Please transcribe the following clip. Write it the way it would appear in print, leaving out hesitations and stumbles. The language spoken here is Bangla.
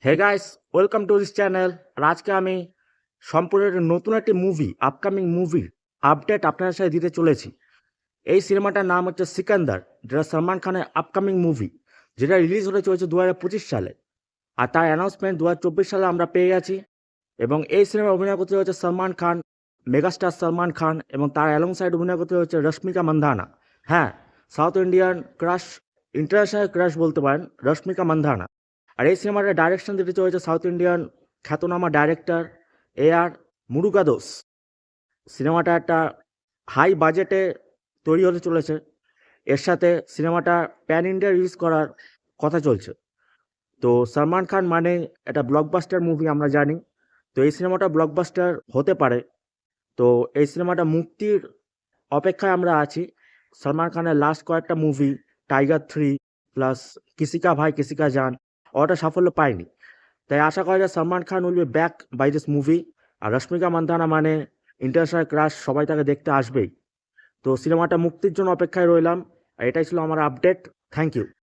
Hey guys, welcome to this channel. আর আজকে আমি সম্পূর্ণ একটা নতুন একটি মুভি, আপকামিং মুভির আপডেট আপনার সাথে দিতে চলেছি। এই সিনেমাটার নাম হচ্ছে সিকান্দার, যেটা সলমান খানের আপকামিং মুভি, যেটা রিলিজ হতে চলেছে 2025 সালে। আর তার অ্যানাউন্সমেন্ট 2024 সালে আমরা পেয়ে গেছি। এবং এই সিনেমায় অভিনয় করতে হচ্ছে সলমান খান, মেগাস্টার সলমান খান, এবং তার অ্যালং সাইড অভিনয় করতে হচ্ছে রশ্মিকা মান্ধানা। হ্যাঁ, south Indian crush, international crush বলতে পারেন, রশ্মিকা মান্ধানা। আর এই সিনেমাটার ডাইরেকশন দিতে চলেছে সাউথ ইন্ডিয়ান খ্যাতনামা ডাইরেক্টর আর মুরুগাদোস। সিনেমাটা একটা হাই বাজেটে তৈরি হতে চলেছে। এর সাথে সিনেমাটা প্যান ইন্ডিয়া রিলিজ করার কথা চলছে। তো সলমান খান মানে একটা ব্লকবাস্টার মুভি আমরা জানি। তো এই সিনেমাটা ব্লকবাস্টার হতে পারে। তো এই সিনেমাটা মুক্তির অপেক্ষায় আমরা আছি। সলমান খানের লাস্ট কয়েকটা মুভি, টাইগার 3 প্লাস কিসিকা ভাই কিসিকা জান, ওটা সাফল্য পায়নি। তাই আশা করা যায় Salman Khan will be back by this movie. আর রশ্মিকা মান্ধানা মানে ইন্টারন্যাশনাল ক্রাশ, সবাই তাকে দেখতে আসবেই। তো সিনেমাটা মুক্তির জন্য অপেক্ষায় রইলাম। আর এটাই ছিল আমার আপডেট। Thank you.